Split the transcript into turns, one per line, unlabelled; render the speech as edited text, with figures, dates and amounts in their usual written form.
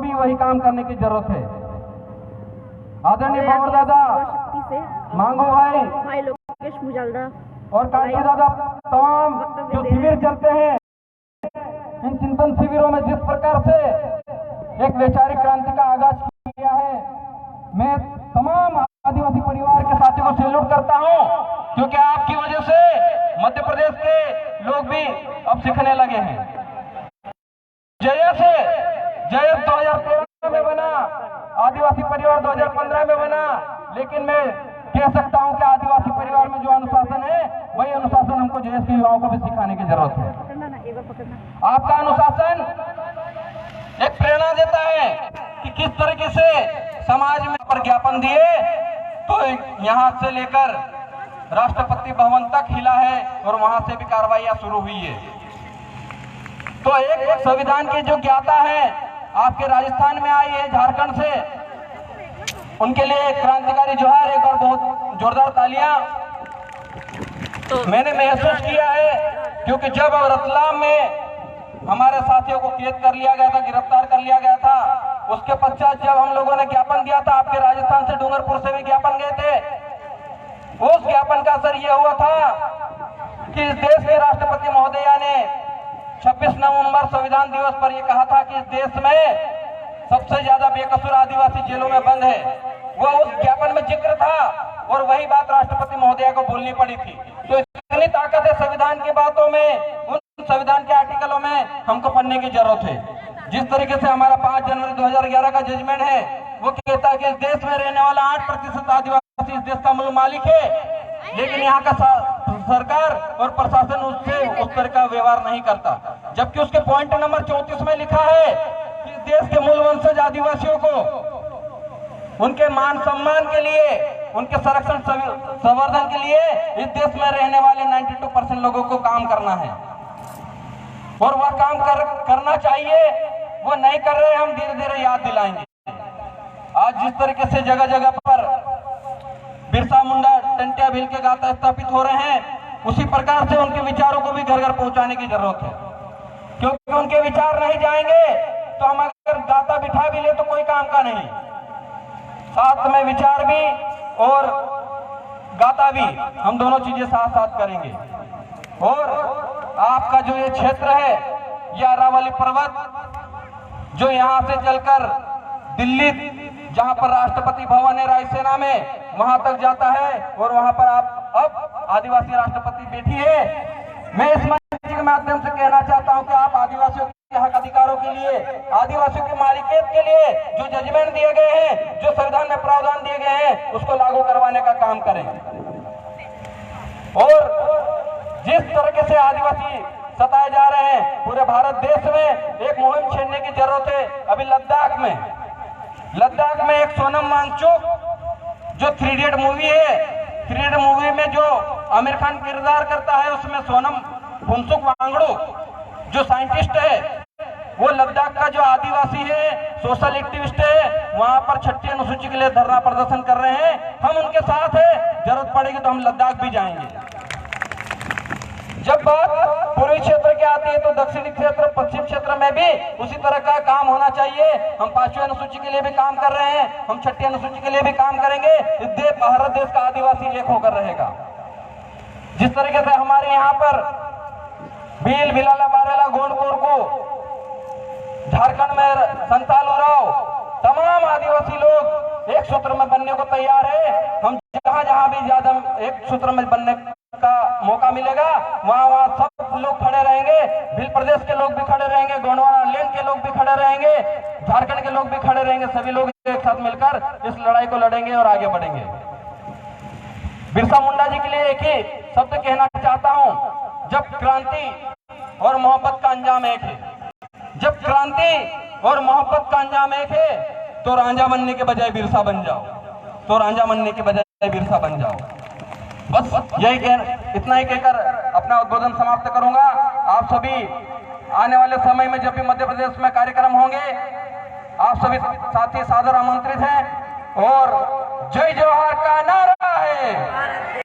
भी वही काम करने की जरूरत है। आदरणीय पवार दादा, मांगो भाई
लोकेश मुजालदा
और काशी दादा, तमाम जो शिविर चलते हैं, इन चिंतन शिविरों में जिस प्रकार से एक वैचारिक क्रांति का आगाज किया है, मैं तमाम आदिवासी परिवार के साथियों को सैल्यूट करता हूं, क्योंकि आपकी वजह से मध्य प्रदेश के लोग भी अब सीखने लगे हैं। जयस 2013 में बना, आदिवासी परिवार 2015 में बना, लेकिन मैं कह सकता हूं कि आदिवासी परिवार में जो अनुशासन है, वही अनुशासन हमको जयस के युवाओं को भी सिखाने की जरूरत है। आपका अनुशासन एक प्रेरणा देता है कि किस तरीके से समाज में ज्ञापन दिए तो यहां से लेकर राष्ट्रपति भवन तक हिला है और वहां से भी कार्रवाइयां शुरू हुई है। तो एक संविधान की जो ज्ञाता है आपके राजस्थान में आई है, झारखंड से, उनके लिए क्रांतिकारी जोहार, एक बार बहुत जोरदार तालियां। तो मैंने महसूस किया है, क्योंकि जब रतलाम में हमारे साथियों को कैद कर लिया गया था, गिरफ्तार कर लिया गया था, उसके पश्चात जब हम लोगों ने ज्ञापन दिया था, आपके राजस्थान से डूंगरपुर से भी ज्ञापन गए थे, उस ज्ञापन का असर यह हुआ था कि इस देश के राष्ट्रपति महोदया ने 26 नवंबर संविधान दिवस पर यह कहा था कि इस देश में सबसे ज्यादा बेकसूर आदिवासी जेलों में बंद है। वो उस ज्ञापन में जिक्र था और वही बात राष्ट्रपति महोदया को बोलनी पड़ी थी। तो इतनी ताकत है संविधान की बातों में, उन संविधान के आर्टिकलों में हमको पढ़ने की जरूरत है। जिस तरीके से हमारा 5 जनवरी 2011 का जजमेंट है, वो कहता है कि इस देश में रहने वाला 8% आदिवासी इस देश का मूल मालिक है, लेकिन यहाँ का सरकार और प्रशासन उससे उस तरह का व्यवहार नहीं करता। जबकि उसके पॉइंट नंबर 34 में लिखा है कि इस देश के मूल वंशज आदिवासियों को उनके मान सम्मान के लिए, उनके संरक्षण संवर्धन के लिए इस देश में रहने वाले 92% लोगों को काम करना है और वह काम करना चाहिए। वो नहीं कर रहे, हम धीरे धीरे याद दिलाएंगे। आज जिस तरीके से जगह जगह पर बिरसा मुंडा टंटिया भील के गाथा स्थापित हो रहे हैं, उसी प्रकार से उनके विचारों को भी घर घर पहुंचाने की जरूरत है, क्योंकि उनके विचार नहीं जाएंगे तो हम अगर गाथा बिठा भी ले तो कोई काम का नहीं। साथ में विचार भी और गाथा भी, हम दोनों चीजें साथ साथ करेंगे। और आपका जो ये क्षेत्र है, ये अरावली पर्वत जो यहाँ से चलकर दिल्ली, जहाँ पर राष्ट्रपति भवन है रायसेना में, वहां तक जाता है और वहां पर आप अब आदिवासी राष्ट्रपति बैठी है। मैं इस मंच के माध्यम से कहना चाहता हूं कि आप आदिवासियों के हक अधिकारों के लिए, आदिवासियों की मालिकियत के लिए जो जजमेंट दिए गए हैं, जो संविधान में प्रावधान दिए गए हैं, उसको लागू करवाने का काम करें। और जिस तरीके से आदिवासी सताए जा रहे हैं, पूरे भारत देश में एक मुहिम छेड़ने की जरूरत है। अभी लद्दाख में एक सोनम वांगचुक, जो 3 इडियट मूवी है, 3 इडियट मूवी में जो आमिर खान किरदार करता है, उसमें सोनम फुनसुक वांगडू जो साइंटिस्ट है, वो लद्दाख का जो आदिवासी है, सोशल एक्टिविस्ट है, वहां पर 6ठी अनुसूची के लिए धरना प्रदर्शन कर रहे हैं। हम उनके साथ है, जरूरत पड़ेगी तो हम लद्दाख भी जाएंगे। जब बात पूर्वी क्षेत्र की आती है तो दक्षिणी क्षेत्र, पश्चिम क्षेत्र में भी उसी तरह का काम होना चाहिए। हम 5वीं अनुसूची के लिए भी काम कर रहे हैं, हम 6ठी अनुसूची के लिए भी काम करेंगे। इस भारत देश का आदिवासी एक होकर रहेगा। जिस तरीके से हमारे यहाँ पर भील, भिलाला, बारेला, गोंड, कोरकू, झारखंड में संताल उराव, तमाम आदिवासी लोग एक सूत्र में बनने को तैयार है। हम जहां भी ज्यादा एक सूत्र में बनने का मौका मिलेगा, वहां सब लोग खड़े रहेंगे। भील प्रदेश के लोग भी खड़े रहेंगे, गोंडवाना लैंड के लोग भी खड़े रहेंगे, झारखंड के लोग भी खड़े रहेंगे। सभी लोग एक साथ मिलकर इस लड़ाई को लड़ेंगे और आगे बढ़ेंगे। बिरसा मुंडा जी के लिए एक ही शब्द कहना चाहता हूं, जब क्रांति और मोहब्बत का अंजाम एक है, जब क्रांति और मोहब्बत का अंजाम एक है, तो रांझा बनने के बजाय बिरसा बन जाओ, तो रांझा बनने के बजाय बिरसा बन जाओ। बस इतना ही कहकर अपना उद्बोधन समाप्त करूंगा। आप सभी आने वाले समय में जब भी मध्य प्रदेश में कार्यक्रम होंगे, आप सभी साथी सादर आमंत्रित हैं। और जय जोहार का नारा है।